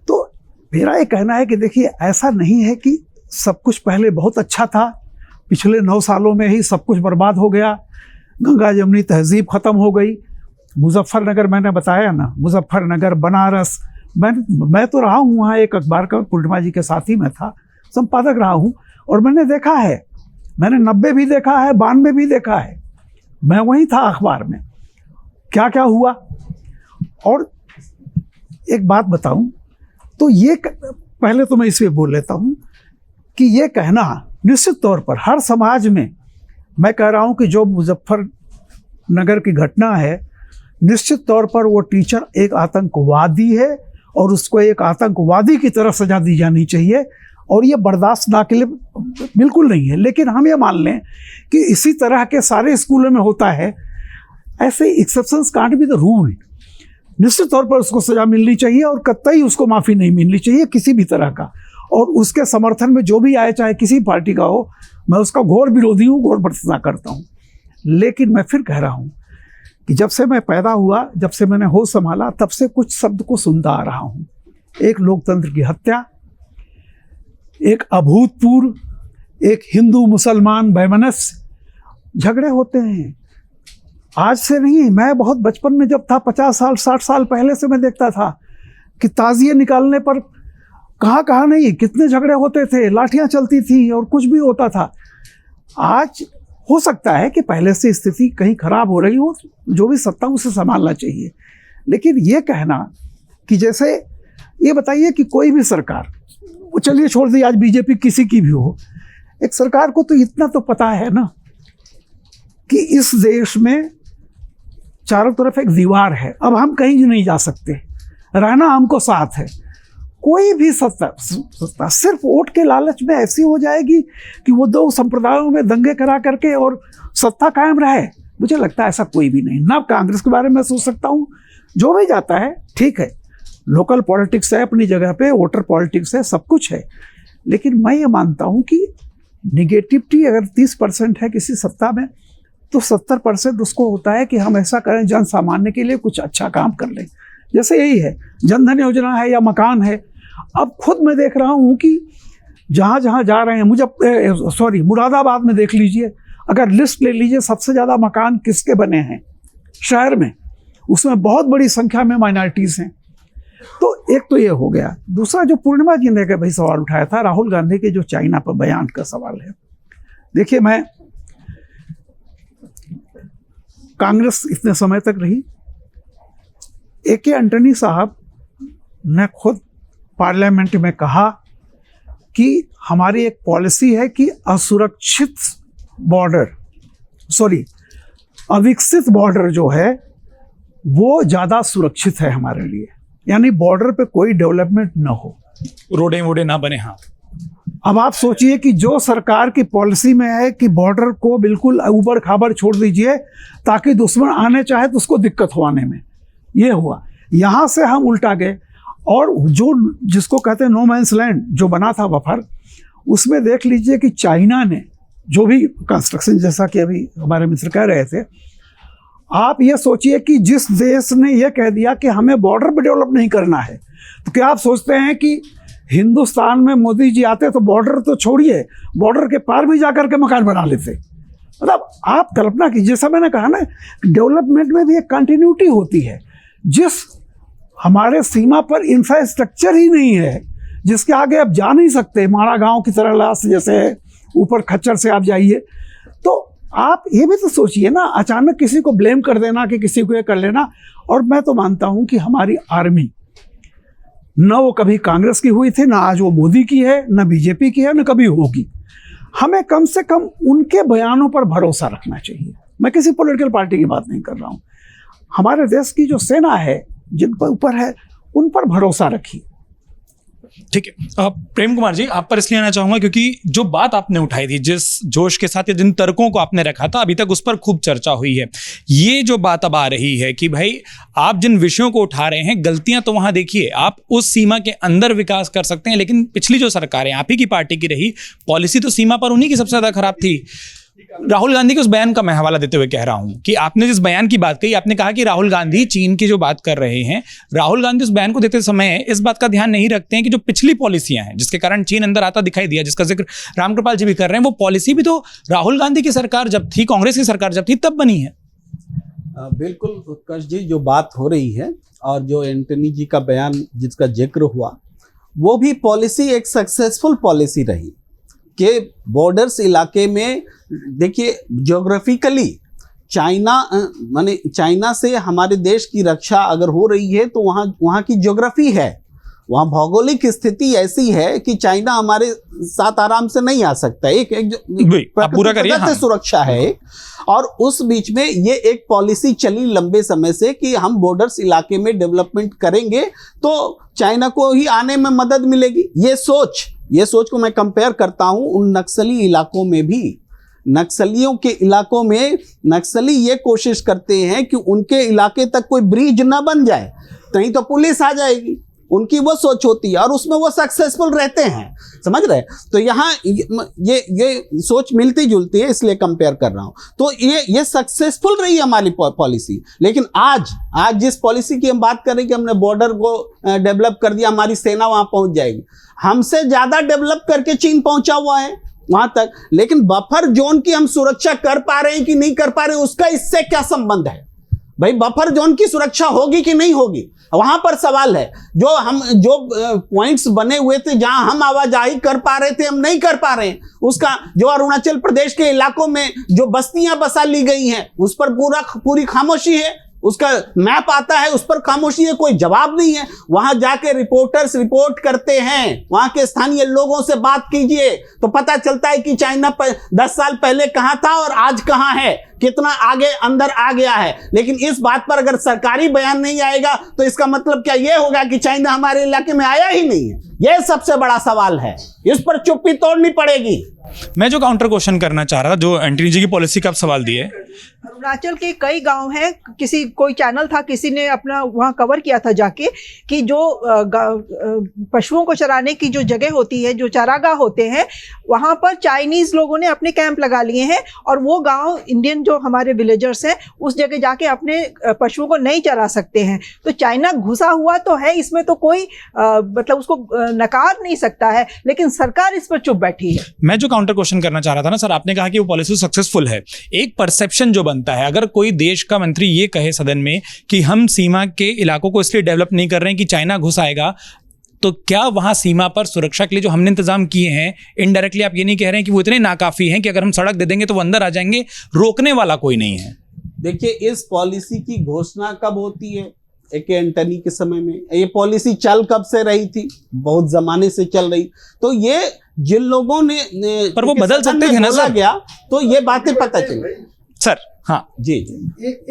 तो मेरा ये कहना है कि देखिए, ऐसा नहीं है कि सब कुछ पहले बहुत अच्छा था, पिछले 9 सालों में ही सब कुछ बर्बाद हो गया, गंगा जमुनी तहजीब ख़त्म हो गई। मुजफ्फरनगर मैंने बताया ना, मुजफ्फरनगर, बनारस, मैं तो रहा हूँ वहाँ, एक अखबार का पूर्णिमा जी के साथ ही मैं था, संपादक रहा हूँ, और मैंने देखा है, मैंने 90 भी देखा है, 92 भी देखा है, मैं वहीं था अखबार में, क्या क्या हुआ। और एक बात बताऊँ तो ये पहले तो मैं इस पे बोल लेता हूँ कि ये कहना निश्चित तौर पर हर समाज में, मैं कह रहा हूँ कि जो मुजफ्फरनगर की घटना है, निश्चित तौर पर वो टीचर एक आतंकवादी है और उसको एक आतंकवादी की तरह सजा दी जानी चाहिए। और ये बर्दाश्त ना के लिए बिल्कुल नहीं है। लेकिन हम ये मान लें कि इसी तरह के सारे स्कूलों में होता है, ऐसे exceptions can't be the rule. निश्चित तौर पर उसको सजा मिलनी चाहिए और कतई उसको माफ़ी नहीं मिलनी चाहिए किसी भी तरह का। और उसके समर्थन में जो भी आए, चाहे किसी पार्टी का हो, मैं उसका घोर विरोधी हूँ, घोर भर्त्सना करता हूँ। लेकिन मैं फिर कह रहा हूँ कि जब से मैं पैदा हुआ, जब से मैंने होश संभाला, तब से कुछ शब्द को सुनता आ रहा हूँ। एक लोकतंत्र की हत्या, एक अभूतपूर्व, एक हिंदू मुसलमान वैमनस्य, झगड़े होते हैं। आज से नहीं, मैं बहुत बचपन में जब था, 50 साल 60 साल पहले से मैं देखता था कि ताजिए निकालने पर कहाँ नहीं कितने झगड़े होते थे, लाठियाँ चलती थी और कुछ भी होता था। आज हो सकता है कि पहले से स्थिति कहीं खराब हो रही हो, जो भी सत्ता उसे संभालना चाहिए। लेकिन ये कहना कि जैसे ये बताइए कि कोई भी सरकार, चलिए छोड़ दी आज बीजेपी किसी की भी हो, एक सरकार को तो इतना तो पता है ना कि इस देश में चारों तरफ एक दीवार है, अब हम कहीं नहीं जा सकते, रहना हमको साथ है। कोई भी सत्ता सिर्फ वोट के लालच में ऐसी हो जाएगी कि वो दो संप्रदायों में दंगे करा करके और सत्ता कायम रहे, मुझे लगता है ऐसा कोई भी नहीं। ना कांग्रेस के बारे में सोच सकता हूँ, जो भी जाता है ठीक है, लोकल पॉलिटिक्स है अपनी जगह पे, वोटर पॉलिटिक्स है, सब कुछ है। लेकिन मैं ये मानता हूँ कि निगेटिविटी अगर 30% है किसी सत्ता में, तो 70% उसको होता है कि हम ऐसा करें जन सामान्य के लिए कुछ अच्छा काम कर लें। जैसे यही है, जनधन योजना है या मकान है। अब खुद मैं देख रहा हूँ कि जहाँ जहाँ जा रहे हैं, मुरादाबाद में देख लीजिए, अगर लिस्ट ले लीजिए सबसे ज़्यादा मकान किसके बने हैं शहर में, उसमें बहुत बड़ी संख्या में माइनॉरिटीज़ हैं। तो एक तो ये हो गया। दूसरा जो पूर्णिमा जी ने भाई सवाल उठाया था, राहुल गांधी के जो चाइना पर बयान का सवाल है। देखिए, मैं कांग्रेस इतने समय तक रही, ए.के. एंटनी साहब ने खुद पार्लियामेंट में कहा कि हमारी एक पॉलिसी है कि अविकसित बॉर्डर जो है वो ज़्यादा सुरक्षित है हमारे लिए, यानी बॉर्डर पे कोई डेवलपमेंट ना हो, रोडे वोडे ना बने। हाँ, अब आप सोचिए कि जो सरकार की पॉलिसी में है कि बॉर्डर को बिल्कुल ऊबड़ खाबड़ छोड़ दीजिए ताकि दुश्मन आने चाहे तो उसको दिक्कत हो आने में, ये हुआ। यहाँ से हम उल्टा गए और जो जिसको कहते हैं नो मैंस लैंड जो बना था बफर, उसमें देख लीजिए कि चाइना ने जो भी कंस्ट्रक्शन, जैसा कि अभी हमारे मित्र कह रहे थे, आप ये सोचिए कि जिस देश ने यह कह दिया कि हमें बॉर्डर पे डेवलप नहीं करना है, तो क्या आप सोचते हैं कि हिंदुस्तान में मोदी जी आते तो बॉर्डर तो छोड़िए, बॉर्डर के पार भी जाकर के मकान बना लेते। मतलब आप कल्पना कीजिए, जैसा मैंने कहा ना, डेवलपमेंट में भी एक कंटिन्यूटी होती है। जिस हमारे सीमा पर इंफ्रास्ट्रक्चर ही नहीं है, जिसके आगे आप जा नहीं सकते, मारा गांव की तरह लाश जैसे है, ऊपर खच्चर से आप जाइए, तो आप ये भी तो सोचिए ना, अचानक किसी को ब्लेम कर देना कि किसी को ये कर लेना। और मैं तो मानता हूं कि हमारी आर्मी न वो कभी कांग्रेस की हुई थी, ना आज वो मोदी की है, ना बीजेपी की है, ना कभी होगी। हमें कम से कम उनके बयानों पर भरोसा रखना चाहिए। मैं किसी पॉलिटिकल पार्टी की बात नहीं कर रहा हूँ। हमारे देश की जो सेना है, जिन पर ऊपर है, उन पर भरोसा रखिए। ठीक है, प्रेम कुमार जी, आप पर इसलिए आना चाहूंगा क्योंकि जो बात आपने उठाई थी, जिस जोश के साथ या जिन तर्कों को आपने रखा था, अभी तक उस पर खूब चर्चा हुई है। ये जो बात अब आ रही है कि भाई आप जिन विषयों को उठा रहे हैं, गलतियां तो वहां देखिए, आप उस सीमा के अंदर विकास कर सकते हैं, लेकिन पिछली जो सरकारें आप ही की पार्टी की रही, पॉलिसी तो सीमा पर उन्हीं की सबसे ज्यादा खराब थी। राहुल गांधी के उस बयान का मैं हवाला देते हुए कह रहा हूं कि आपने जिस बयान की बात कही, आपने कहा कि राहुल गांधी चीन की जो बात कर रहे हैं, राहुल गांधी उस बयान को देते समय इस बात का ध्यान नहीं रखते हैं कि जो पिछली पॉलिसियां हैं जिसके कारण चीन अंदर आता दिखाई दिया, जिसका जिक्र रामकृपाल जी भी कर रहे हैं, वो पॉलिसी भी तो राहुल गांधी की सरकार जब थी, कांग्रेस की सरकार जब थी, तब बनी है। बिल्कुल उत्कर्ष जी, जो बात हो रही है और जो एंटनी जी का बयान जिसका जिक्र हुआ, वो भी पॉलिसी एक सक्सेसफुल पॉलिसी रही कि बॉर्डर्स इलाके में, देखिए ज्योग्राफिकली चाइना से हमारे देश की रक्षा अगर हो रही है तो वहाँ की ज्योग्राफी है, वहाँ भौगोलिक स्थिति ऐसी है कि चाइना हमारे साथ आराम से नहीं आ सकता। एक प्राकृतिक सुरक्षा है। और उस बीच में ये एक पॉलिसी चली लंबे समय से कि हम बॉर्डर्स इलाके में डेवलपमेंट करेंगे तो चाइना को ही आने में मदद मिलेगी। ये सोच ये सोच को मैं कंपेयर करता हूं उन नक्सली इलाकों में भी। नक्सलियों के इलाकों में नक्सली ये कोशिश करते हैं कि उनके इलाके तक कोई ब्रिज ना बन जाए, नहीं तो पुलिस आ जाएगी। उनकी वो सोच होती है और उसमें वो सक्सेसफुल रहते हैं, समझ रहे। तो यहाँ ये सोच मिलती जुलती है, इसलिए कंपेयर कर रहा हूँ। तो ये सक्सेसफुल रही हमारी पॉलिसी। लेकिन आज जिस पॉलिसी की हम बात कर रहे हैं कि हमने बॉर्डर को डेवलप कर दिया, हमारी सेना वहाँ पहुँच जाएगी, हमसे ज़्यादा डेवलप करके चीन पहुँचा हुआ है वहाँ तक। लेकिन बफर जोन की हम सुरक्षा कर पा रहे हैं कि नहीं कर पा रहे हैं, उसका इससे क्या संबंध है भाई? बफर जोन की सुरक्षा होगी कि नहीं होगी, वहां पर सवाल है। जो पॉइंट्स बने हुए थे जहां हम आवाजाही कर पा रहे थे, हम नहीं कर पा रहे हैं। उसका जो अरुणाचल प्रदेश के इलाकों में जो बस्तियां बसा ली गई हैं, उस पर पूरी खामोशी है। उसका मैप आता है, उस पर खामोशी है, कोई जवाब नहीं है। वहां जाके रिपोर्टर्स रिपोर्ट करते हैं, वहां के स्थानीय लोगों से बात कीजिए तो पता चलता है कि चाइना 10 साल पहले कहां था और आज कहां है, कितना आगे अंदर आ गया है। लेकिन इस बात पर अगर सरकारी बयान नहीं आएगा तो इसका मतलब क्या ये होगा कि चाइना हमारे इलाके में आया ही नहीं है? यह सबसे बड़ा सवाल है, इस पर चुप्पी तोड़नी पड़ेगी। मैं जो काउंटर क्वेश्चन करना चाह रहा था, जो एंटनी जी की पॉलिसी का आप सवाल दिए, अरुणाचल के कई गांव हैं, कोई चैनल था, किसी ने अपना वहाँ कवर किया था जाके कि जो पशुओं को चराने की जो जगह होती है, जो चारागाह होते हैं, वहाँ पर चाइनीज लोगों ने अपने कैंप लगा लिए हैं और वो गांव इंडियन जो हमारे विलेजर्स हैं उस जगह जाके अपने पशुओं को नहीं चरा सकते हैं। तो चाइना घुसा हुआ तो है, इसमें तो कोई मतलब उसको नकार नहीं सकता है, लेकिन सरकार इस पर चुप बैठी है। मैं जो काउंटर क्वेश्चन करना चाह रहा था ना सर, आपने कहा कि वो पॉलिसी सक्सेसफुल है। एक परसेप्शन जो बनता है, अगर कोई देश का मंत्री ये कहे सदन में कि हम सीमा के इलाकों को इसलिए डेवलप नहीं कर रहे हैं कि चाइना घुस आएगा, तो क्या वहां सीमा पर सुरक्षा के लिए जो हमने इंतजाम किए हैं, इनडायरेक्टली आप ये नहीं कह रहे हैं कि वो इतने नाकाफी हैं कि अगर हम सड़क दे देंगे तो वो अंदर आ जाएंगे, रोकने वाला कोई नहीं है? देखिए, इस पॉलिसी की घोषणा कब होती है? एक एंटनी के समय में। ये पॉलिसी चल कब से रही थी? बहुत जमाने से चल रही। तो ये जिन लोगों ने पर वो बदल सकते थे ना सर, गया तो ये बातें पता चली सर। हाँ जी।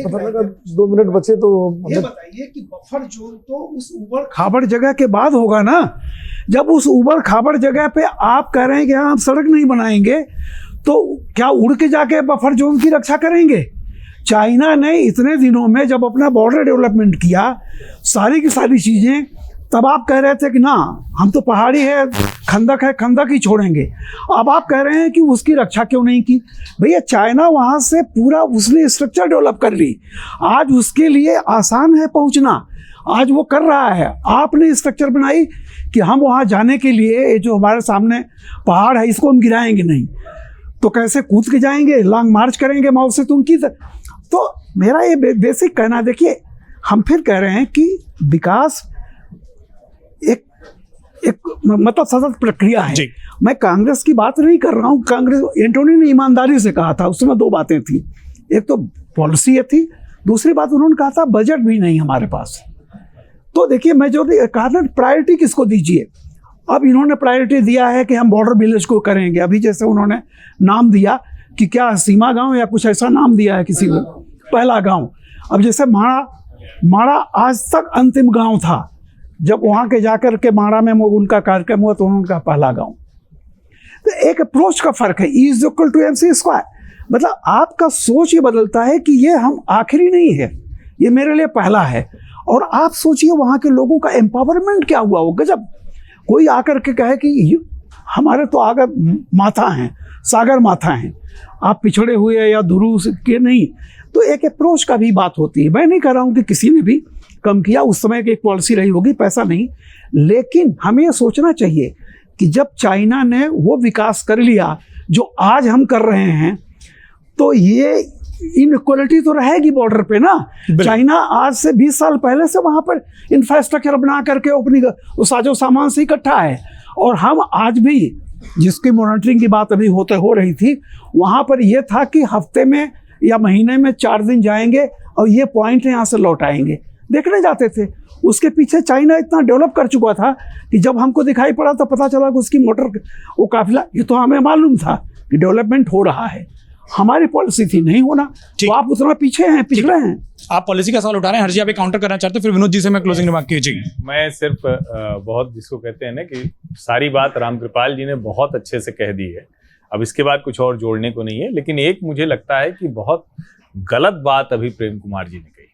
अगर 2 मिनट बचे तो ये बताइए कि बफर जोन तो उस उबड़ खाबड़ जगह के बाद होगा ना। जब उस उबड़ खाबड़ जगह पे आप कह रहे हैं कि हम सड़क नहीं बनाएंगे, तो क्या उड़ के जाके बफर जोन की रक्षा करेंगे? चाइना ने इतने दिनों में जब अपना बॉर्डर डेवलपमेंट किया, सारी की सारी चीज़ें, तब आप कह रहे थे कि ना हम तो पहाड़ी है, खंदक है, खंदक ही छोड़ेंगे। अब आप कह रहे हैं कि उसकी रक्षा क्यों नहीं की? भैया, चाइना वहाँ से पूरा उसने स्ट्रक्चर डेवलप कर ली, आज उसके लिए आसान है पहुँचना, आज वो कर रहा है। आपने स्ट्रक्चर बनाई कि हम वहाँ जाने के लिए जो हमारे सामने पहाड़ है इसको हम गिराएंगे नहीं, तो कैसे कूद के जाएंगे, लॉन्ग मार्च करेंगे माओ से तुम की। तो मेरा ये बेसिक कहना, देखिए हम फिर कह रहे हैं कि विकास एक मतलब सतत प्रक्रिया है। मैं कांग्रेस की बात नहीं कर रहा हूँ। कांग्रेस, एंटोनी ने ईमानदारी से कहा था, उसमें 2 बातें थी, एक तो पॉलिसी ये थी, दूसरी बात उन्होंने कहा था बजट भी नहीं हमारे पास। तो देखिए, मैं जो कहा था प्रायोरिटी किसको दीजिए। अब इन्होंने प्रायोरिटी दिया है कि हम बॉर्डर विलेज को करेंगे। अभी जैसे उन्होंने नाम दिया कि क्या सीमा गांव या कुछ ऐसा नाम दिया है किसी को, पहला गांव। अब जैसे माड़ा आज तक अंतिम गांव था, जब वहाँ के जाकर के माड़ा में उनका कार्यक्रम हुआ तो उनका पहला गांव। तो एक अप्रोच का फर्क है, E = MC²। मतलब आपका सोच ये बदलता है कि ये हम आखिरी नहीं है, ये मेरे लिए पहला है। और आप सोचिए वहाँ के लोगों का एम्पावरमेंट क्या हुआ होगा जब कोई आकर के कहे कि हमारे तो आगे माथा हैं, सागर माथा हैं, आप पिछड़े हुए या दुरू के नहीं। तो एक अप्रोच का भी बात होती है। मैं नहीं कह रहा हूँ कि किसी ने भी कम किया, उस समय की एक पॉलिसी रही होगी, पैसा नहीं। लेकिन हमें ये सोचना चाहिए कि जब चाइना ने वो विकास कर लिया जो आज हम कर रहे हैं, तो ये इनइक्वालिटी तो रहेगी बॉर्डर पे ना। चाइना आज से 20 साल पहले से वहाँ पर इंफ्रास्ट्रक्चर बना करके अपनी साजो सामान से इकट्ठा है, और हम आज भी, जिसकी मॉनिटरिंग की बात अभी हो रही थी, वहाँ पर यह था कि हफ्ते में या महीने में 4 दिन जाएंगे और ये पॉइंट यहाँ से लौट आएंगे, देखने जाते थे। उसके पीछे चाइना इतना डेवलप कर चुका था कि जब हमको दिखाई पड़ा तो पता चला कि उसकी मोटर वो काफिला, ये तो हमें मालूम था कि डेवलपमेंट हो रहा है। हमारी पॉलिसी थी नहीं होना, ठीक। तो आप उतना पीछे हैं, पिछड़े हैं। आप पॉलिसी का सवाल उठा रहे हैं, हर्षी आप काउंटर करना चाहते हैं, फिर विनोद जी से मैं क्लोजिंग रिमार्क कीजिए। मैं सिर्फ बहुत जिसको कहते हैं ना कि सारी बात रामकृपाल जी ने बहुत अच्छे से कह दी है, अब इसके बाद कुछ और जोड़ने को नहीं है। लेकिन एक मुझे लगता है कि बहुत गलत बात अभी प्रेम कुमार जी ने कही।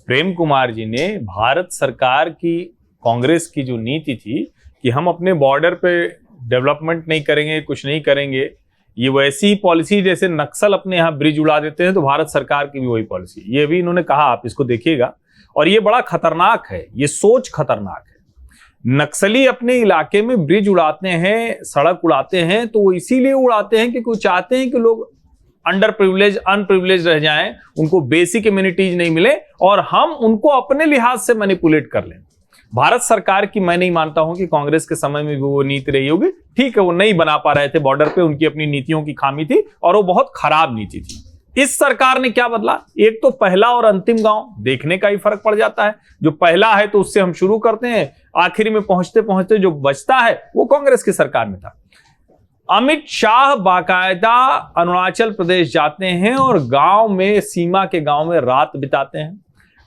प्रेम कुमार जी ने भारत सरकार की, कांग्रेस की जो नीति थी कि हम अपने बॉर्डर पे डेवलपमेंट नहीं करेंगे, कुछ नहीं करेंगे, ये वैसी पॉलिसी जैसे नक्सल अपने यहाँ ब्रिज उड़ा देते हैं, तो भारत सरकार की भी वही पॉलिसी, ये भी इन्होंने कहा, आप इसको देखिएगा। और ये बड़ा खतरनाक है, ये सोच खतरनाक है। नक्सली अपने इलाके में ब्रिज उड़ाते हैं, सड़क उड़ाते हैं, तो वो इसीलिए उड़ाते हैं क्योंकि वो चाहते हैं कि लोग अंडर प्रिविलेज, अनप्रिविलेज रह जाएं, उनको बेसिक इम्यूनिटीज नहीं मिले और हम उनको अपने लिहाज से मैनिपुलेट कर लें। भारत सरकार की मैं नहीं मानता हूं कि कांग्रेस के समय में भी वो नीति रही होगी। ठीक है, वो नहीं बना पा रहे थे बॉर्डर पे, उनकी अपनी नीतियों की खामी थी और वो बहुत खराब नीति थी। इस सरकार ने क्या बदला? एक तो पहला और अंतिम गांव देखने का ही फर्क पड़ जाता है। जो पहला है तो उससे हम शुरू करते हैं, आखिरी में पहुंचते पहुंचते जो बचता है वो कांग्रेस की सरकार में था। अमित शाह बाकायदा अरुणाचल प्रदेश जाते हैं और गांव में, सीमा के गांव में रात बिताते हैं।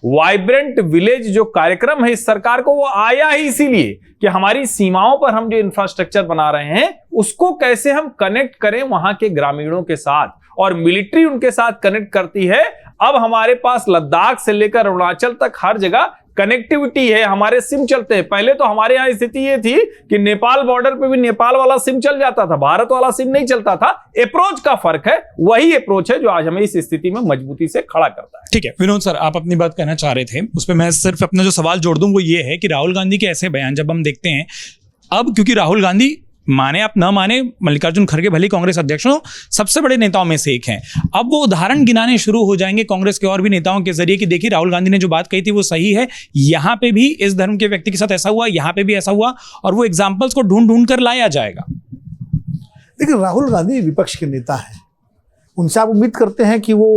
वाइब्रेंट विलेज जो कार्यक्रम है इस सरकार को, वो आया ही इसीलिए कि हमारी सीमाओं पर हम जो इंफ्रास्ट्रक्चर बना रहे हैं उसको कैसे हम कनेक्ट करें वहां के ग्रामीणों के साथ, और मिलिट्री उनके साथ कनेक्ट करती है। अब हमारे पास लद्दाख से लेकर अरुणाचल तक हर जगह कनेक्टिविटी है, हमारे सिम चलते हैं। पहले तो हमारे यहां स्थिति ये थी कि नेपाल बॉर्डर पे भी नेपाल वाला सिम चल जाता था, भारत वाला सिम नहीं चलता था। अप्रोच का फर्क है, वही अप्रोच है जो आज हमें इस स्थिति में मजबूती से खड़ा करता है। ठीक है विनोद सर, आप अपनी बात कहना चाह रहे थे, उस पर मैं सिर्फ अपना जो सवाल जोड़ दूं वो ये है कि राहुल गांधी के ऐसे बयान जब हम देखते हैं, अब क्योंकि राहुल गांधी, माने आप ना माने, मल्लिकार्जुन खड़गे भले कांग्रेस अध्यक्ष हो, सबसे बड़े नेताओं में से एक हैं। अब वो उदाहरण गिनाने शुरू हो जाएंगे कांग्रेस के और भी नेताओं के जरिए कि देखिए राहुल गांधी ने जो बात कही थी वो सही है, यहाँ पे भी इस धर्म के व्यक्ति के साथ ऐसा हुआ, यहाँ पे भी ऐसा हुआ, और वो एग्जाम्पल्स को ढूंढ ढूंढ कर लाया जाएगा। देखिए, राहुल गांधी विपक्ष के नेता हैं, उनसे आप उम्मीद करते हैं कि वो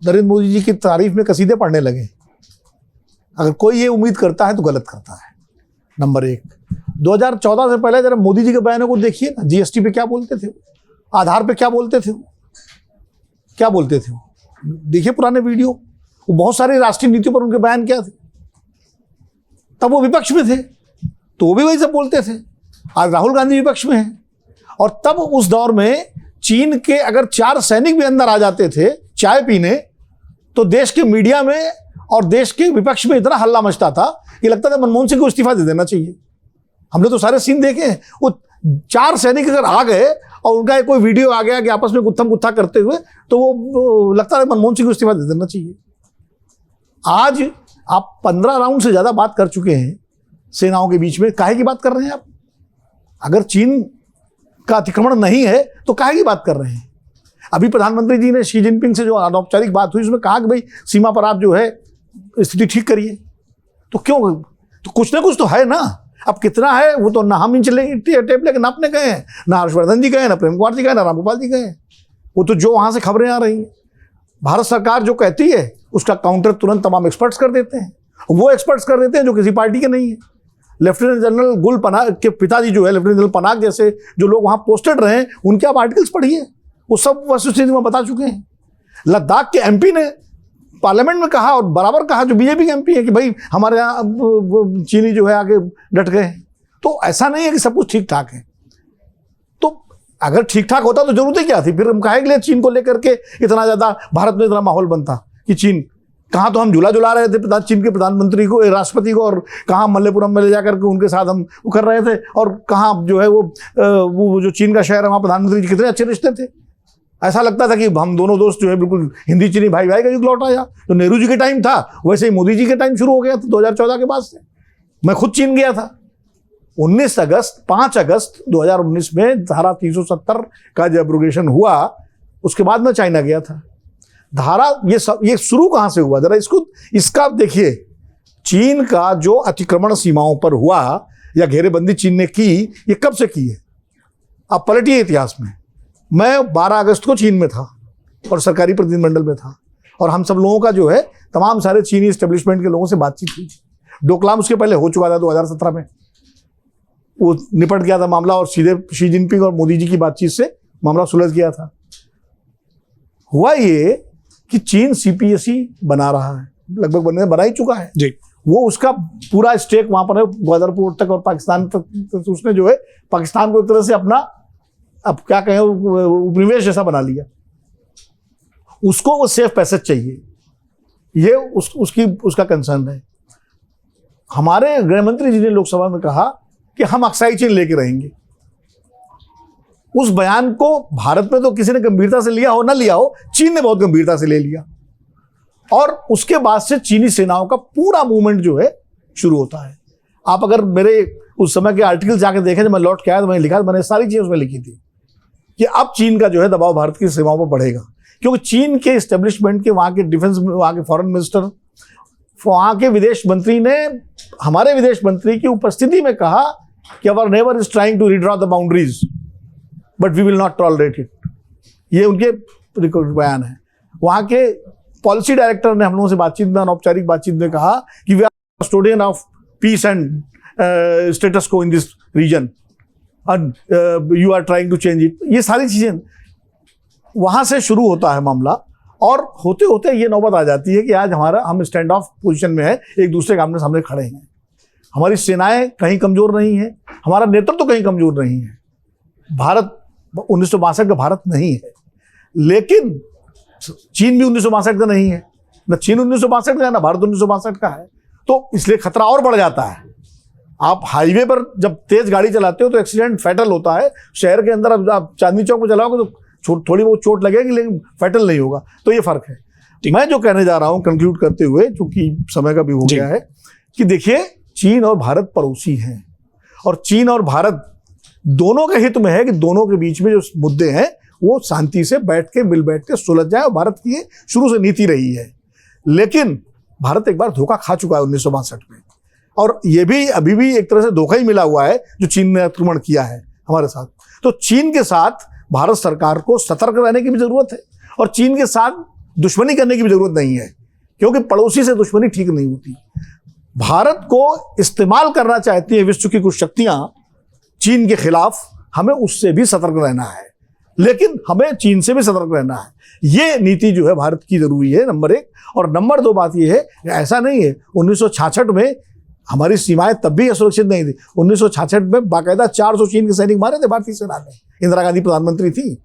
नरेंद्र मोदी जी की तारीफ में कसीदे पढ़ने लगे। अगर कोई ये उम्मीद करता है तो गलत करता है। नंबर एक, 2014 से पहले जरा मोदी जी के बयानों को देखिए ना, जीएसटी पे क्या बोलते थे, आधार पे क्या बोलते थे, क्या बोलते थे वो, देखिए पुराने वीडियो, वो बहुत सारी राष्ट्रीय नीतियों पर उनके बयान क्या थे। तब वो विपक्ष में थे तो वो भी वही सब बोलते थे। आज राहुल गांधी विपक्ष में है, और तब उस दौर में चीन के अगर 4 सैनिक भी अंदर आ जाते थे चाय पीने, तो देश के मीडिया में और देश के विपक्ष में इतना हल्ला मचता था कि लगता था मनमोहन सिंह को इस्तीफा दे देना चाहिए। हमने तो सारे सीन देखे हैं, वो 4 सैनिक अगर आ गए और उनका कोई वीडियो आ गया कि आपस में गुत्थम गुत्था करते हुए, तो वो लगता है मनमोहन सिंह को इस्तीफा दे देना चाहिए। आज आप 15 राउंड से ज्यादा बात कर चुके हैं सेनाओं के बीच में, काहे की बात कर रहे हैं आप? अगर चीन का अतिक्रमण नहीं है तो काहे की बात कर रहे हैं? अभी प्रधानमंत्री जी ने शी जिनपिंग से जो अनौपचारिक बात हुई उसमें कहा कि भाई सीमा पर आप जो है स्थिति ठीक करिए, तो क्यों, तो कुछ ना कुछ तो है ना। अब कितना है वो तो ना हम इंच टेप लेके नापने गए हैं, ना हर्षवर्धन जी गए, ना प्रेम कुमार जी गए, ना रामगोपाल जी गए। वो तो जो वहां से खबरें आ रही हैं, भारत सरकार जो कहती है उसका काउंटर तुरंत तमाम एक्सपर्ट्स कर देते हैं। वो एक्सपर्ट्स कर देते हैं जो किसी पार्टी के नहीं है। लेफ्टिनेंट जनरल गुल पनाग के पिताजी जो है, लेफ्टिनेंट जनरल पनाग जैसे जो लोग वहां पोस्टेड रहे, उनके आप आर्टिकल्स पढ़िए, वो सब वस्तुस्थिति में बता चुके हैं। लद्दाख के एमपी ने पार्लियामेंट में कहा, और बराबर कहा, जो बीजेपी के एमपी है, कि भाई हमारे यहाँ चीनी जो है आगे डट गए हैं। तो ऐसा नहीं है कि सब कुछ ठीक ठाक है। तो अगर ठीक ठाक होता तो जरूरत क्या थी? फिर हम काहे के लिए चीन को लेकर के इतना ज्यादा भारत में इतना माहौल बनता कि चीन, कहाँ तो हम झूला झुला रहे थे चीन के प्रधानमंत्री को, राष्ट्रपति को, और कहाँ मल्लेपुरम में ले जाकर के उनके साथ हम वो कर रहे थे, और कहाँ जो है वो जो चीन का शहर है वहाँ प्रधानमंत्री जी कितने अच्छे रिश्ते थे। ऐसा लगता था कि हम दोनों दोस्त जो है बिल्कुल हिंदी चीनी भाई भाई का युग लौट आया। तो नेहरू जी के टाइम था, वैसे ही मोदी जी के टाइम शुरू हो गया था 2014 के बाद से। मैं खुद चीन गया था 5 अगस्त 2019 में धारा 370 का जब एब्रोगेशन हुआ, उसके बाद मैं चाइना गया था। धारा ये शुरू कहाँ से हुआ, जरा इसका देखिए। चीन का जो अतिक्रमण सीमाओं पर हुआ या घेरेबंदी चीन ने की, ये कब से की है? आप पलटिए इतिहास में। मैं 12 अगस्त को चीन में था और सरकारी प्रतिनिधिमंडल में था, और हम सब लोगों का जो है तमाम सारे चीनी एस्टेब्लिशमेंट के लोगों से बातचीत हुई। डोकलाम उसके पहले हो चुका था 2017 में, वो निपट गया था मामला, और सीधे शी जिनपिंग और मोदी जी की बातचीत से मामला सुलझ गया था। हुआ ये कि चीन सीपीएसई बना रहा है, लगभग बना ही चुका है जी। वो उसका पूरा स्टेक वहां पर है, ग्वादर पोर्ट तक और पाकिस्तान तक, तो उसने जो है पाकिस्तान को एक तरह से अपना, अब क्या कहें, उपनिवेश जैसा बना लिया। उसको वो सेफ पैसेज चाहिए, ये उसका कंसर्न है। हमारे गृह मंत्री जी ने लोकसभा में कहा कि हम अक्साई चीन लेके रहेंगे। उस बयान को भारत में तो किसी ने गंभीरता से लिया हो ना लिया हो, चीन ने बहुत गंभीरता से ले लिया और उसके बाद से चीनी सेनाओं का पूरा मूवमेंट जो है शुरू होता है। आप अगर मेरे उस समय के आर्टिकल जाके देखें, जब मैं लौट के आया तो मैंने लिखा, मैंने सारी चीजें उसमें लिखी थी कि अब चीन का जो है दबाव भारत की सीमाओं पर बढ़ेगा, क्योंकि चीन के एस्टेब्लिशमेंट के, वहाँ के डिफेंस, वहाँ के फॉरेन मिनिस्टर, वहाँ के विदेश मंत्री ने हमारे विदेश मंत्री की उपस्थिति में कहा कि our neighbour is trying to redraw the boundaries but we will not tolerate it. ये उनके बयान है। वहाँ के पॉलिसी डायरेक्टर ने हम लोगों से बातचीत में, अनौपचारिक बातचीत में कहा कि we are custodian of peace and status quo in this region and you are trying to change it. ये सारी चीजें वहां से शुरू होता है मामला, और होते होते ये नौबत आ जाती है कि आज हम स्टैंड ऑफ पोजीशन में है, एक दूसरे के आमने सामने खड़े हैं। हमारी सेनाएं कहीं कमजोर नहीं है, हमारा नेतृत्व तो कहीं कमजोर नहीं है। भारत 1962 का भारत नहीं है, लेकिन चीन भी 1962 का नहीं है, न चीन 1962 का है, ना भारत 1962 का है। तो इसलिए खतरा और बढ़ जाता है। आप हाईवे पर जब तेज गाड़ी चलाते हो तो एक्सीडेंट फैटल होता है, शहर के अंदर अब आप चांदनी चौक पर चलाओगे तो थोड़ी बहुत चोट लगेगी लेकिन फैटल नहीं होगा। तो ये फर्क है। मैं जो कहने जा रहा हूं कंक्लूड करते हुए, चूंकि समय का भी हो गया है, कि देखिए चीन और भारत पड़ोसी हैं और चीन और भारत दोनों के हित में है कि दोनों के बीच में जो मुद्दे हैं वो शांति से बैठ के सुलझ जाए। और भारत की शुरू से नीति रही है, लेकिन भारत एक बार धोखा खा चुका है 1962 में, और ये भी अभी भी एक तरह से धोखा ही मिला हुआ है जो चीन ने आक्रमण किया है हमारे साथ। तो चीन के साथ भारत सरकार को सतर्क रहने की भी जरूरत है और चीन के साथ दुश्मनी करने की भी जरूरत नहीं है, क्योंकि पड़ोसी से दुश्मनी ठीक नहीं होती। भारत को इस्तेमाल करना चाहती है विश्व की कुछ शक्तियां चीन के खिलाफ, हमें उससे भी सतर्क रहना है, लेकिन हमें चीन से भी सतर्क रहना है। ये नीति जो है भारत की जरूरी है, नंबर एक। और नंबर दो बात यह है, ऐसा नहीं है 1966 में हमारी सीमाएं तब भी असुरक्षित नहीं थी। 1966 में बाकायदा 400 चीन के सैनिक मारे थे भारतीय सेना ने, इंदिरा गांधी प्रधानमंत्री थी,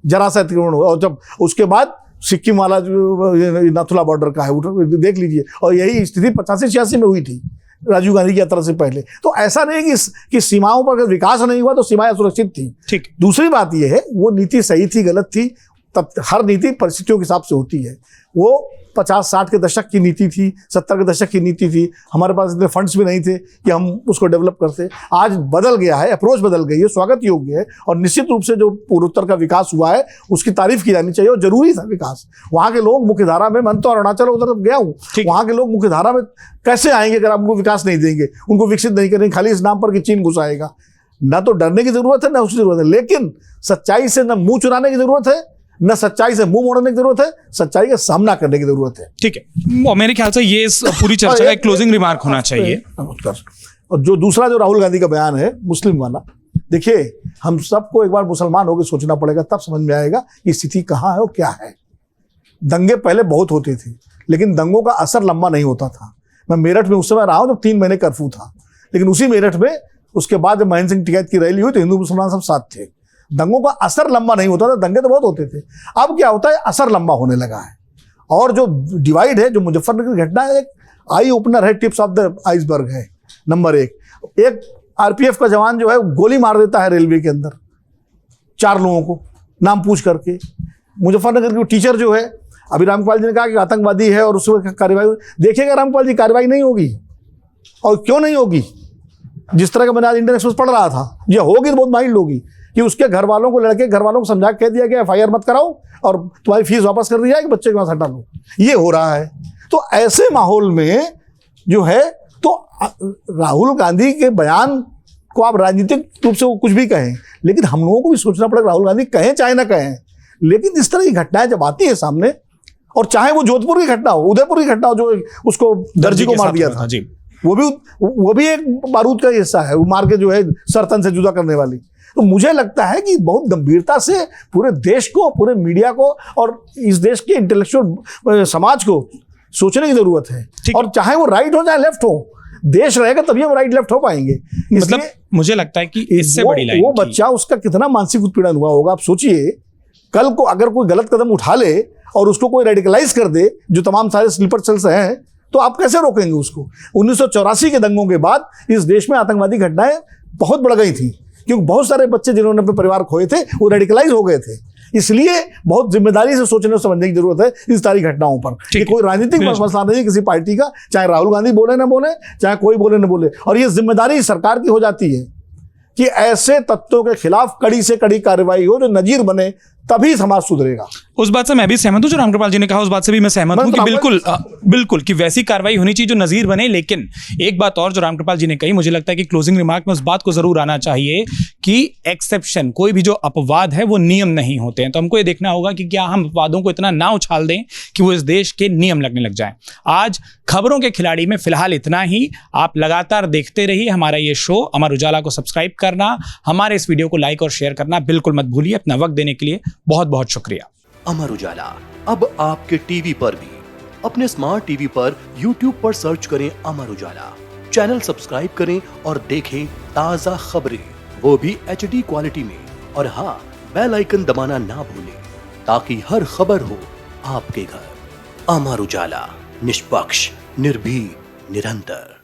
जरा सा अतिक्रमण हुआ। और जब उसके बाद सिक्किम वाला जो नाथुला बॉर्डर का है देख लीजिए, और यही स्थिति 85-86 में हुई थी राजीव गांधी की यात्रा से पहले। तो ऐसा नहीं कि सीमाओं पर अगर विकास नहीं हुआ तो सीमाएं असुरक्षित थी। ठीक। दूसरी बात यह है, वो नीति सही थी गलत थी, तब हर नीति परिस्थितियों के हिसाब से होती है। वो 50-60 के दशक की नीति थी, 70 के दशक की नीति थी, हमारे पास इतने फंड्स भी नहीं थे कि हम उसको डेवलप करते। आज बदल गया है, अप्रोच बदल गई है, स्वागत योग्य है, और निश्चित रूप से जो पूर्वोत्तर का विकास हुआ है उसकी तारीफ की जानी चाहिए, और जरूरी था विकास। वहाँ के लोग मुख्यधारा में, मन तो अरुणाचल उधर गया हूँ, वहाँ के लोग मुख्यधारा में कैसे आएंगे अगर आप उनको विकास नहीं देंगे, उनको विकसित नहीं करेंगे, खाली इस नाम पर कि चीन घुस आएगा। ना तो डरने की जरूरत है ना उसकी जरूरत है, लेकिन सच्चाई से न मुंह चुराने की जरूरत है, न सच्चाई से मुंह मोड़ने की जरूरत है, सच्चाई का सामना करने की जरूरत है। ठीक है, और मेरे ख्याल से ये इस पूरी चर्चा का एक क्लोजिंग रिमार्क होना चाहिए। और जो दूसरा जो राहुल गांधी का बयान है मुस्लिम वाला, देखिए हम सबको एक बार मुसलमान होकर सोचना पड़ेगा, तब समझ में आएगा कि स्थिति कहाँ है और क्या है। दंगे पहले बहुत होते थे, लेकिन दंगों का असर लंबा नहीं होता था। मैं मेरठ में उस समय रहा हूँ जब 3 महीने कर्फ्यू था, लेकिन उसी मेरठ में उसके बाद जब महेंद्र सिंह टिकैत की रैली हुई तो हिंदू मुसलमान सब साथ थे। दंगों का असर लंबा नहीं होता था, दंगे तो बहुत होते थे। अब क्या होता है, असर लंबा होने लगा है। और जो डिवाइड है, जो मुजफ्फरनगर की घटना है, एक आई ओपनर है, टिप्स ऑफ द आइसबर्ग है। नंबर एक आरपीएफ का जवान जो है गोली मार देता है रेलवे के अंदर 4 लोगों को नाम पूछ करके। मुजफ्फरनगर की टीचर जो है, अभी रामपाल जी ने कहा कि आतंकवादी है और उसमें कार्रवाई, देखिएगा रामपाल जी कार्रवाई नहीं होगी। और क्यों नहीं होगी? जिस तरह का मैंने आज इंडियन एक्सप्रेस पढ़ रहा था, ये होगी तो बहुत माइल्ड होगी कि उसके घर वालों को, लड़के घर वालों को समझा कह दिया गया एफआईआर मत कराओ और तुम्हारी फीस वापस कर दी जाएगी, बच्चे के पास हटा लो। ये हो रहा है। तो ऐसे माहौल में जो है, तो राहुल गांधी के बयान को आप राजनीतिक रूप से वो कुछ भी कहें, लेकिन हम लोगों को भी सोचना पड़ेगा, राहुल गांधी कहें चाहे ना कहें, लेकिन इस तरह की घटनाएं जब आती है सामने, और चाहे वो जोधपुर की घटना हो, उदयपुर की घटना हो, जो उसको दर्जी को मार दिया था जी, वो भी एक बारूद का हिस्सा है, वो मार के जो है सरतन से जुदा करने वाली। तो मुझे लगता है कि बहुत गंभीरता से पूरे देश को, पूरे मीडिया को और इस देश के इंटेलेक्चुअल समाज को सोचने की जरूरत है। और चाहे वो राइट हो चाहे लेफ्ट हो, देश रहेगा तभी हम राइट लेफ्ट हो पाएंगे। मतलब मुझे लगता है कि इससे बड़ी लाइन वो बच्चा, उसका कितना मानसिक उत्पीड़न हुआ होगा। आप सोचिए, कल को अगर कोई गलत कदम उठा ले और उसको कोई रेडिकलाइज कर दे, जो तमाम सारे स्लीपर सेल्स हैं, तो आप कैसे रोकेंगे उसको। 1984 के दंगों के बाद इस देश में आतंकवादी घटनाएं बहुत बढ़ गई थी, क्योंकि बहुत सारे बच्चे जिन्होंने अपने परिवार खोए थे वो रेडिकलाइज हो गए थे। इसलिए बहुत जिम्मेदारी से सोचने और समझने की जरूरत है इस सारी घटनाओं पर। ये कोई राजनीतिक मसला नहीं है किसी पार्टी का, चाहे राहुल गांधी बोले ना बोले, चाहे कोई बोले ना बोले। और ये जिम्मेदारी सरकार की हो जाती है कि ऐसे तत्वों के खिलाफ कड़ी से कड़ी कार्रवाई हो, जो नजीर बने, तभी समाज सुधरेगा। उस बात से मैं भी सहमत हूं, जो रामकृपाल जी ने कहा उस बात से भी मैं सहमत हूं कि बिल्कुल कि वैसी कार्रवाई होनी चाहिए जो नजीर बने। लेकिन एक बात और जो रामकृपाल जी ने कही, मुझे लगता है कि क्लोजिंग रिमार्क में उस बात को जरूर आना चाहिए कि एक्सेप्शन, कोई भी जो अपवाद है वो नियम नहीं होते हैं। तो हमको ये देखना होगा कि क्या हम अपवादों को इतना ना उछाल दें कि वो इस देश के नियम लगने लग जाए। आज खबरों के खिलाड़ी में फिलहाल इतना ही। आप लगातार देखते रहिए हमारा ये शो। अमर उजाला को सब्सक्राइब करना, हमारे इस वीडियो को लाइक और शेयर करना बिल्कुल मत भूलिए। अपना वक्त देने के लिए बहुत बहुत शुक्रिया। अमर उजाला अब आपके टीवी पर भी। अपने स्मार्ट टीवी पर YouTube पर सर्च करें अमर उजाला, चैनल सब्सक्राइब करें और देखें ताजा खबरें, वो भी HD क्वालिटी में। और हाँ, बेल आइकन दबाना ना भूलें ताकि हर खबर हो आपके घर। अमर उजाला, निष्पक्ष, निर्भीक, निरंतर।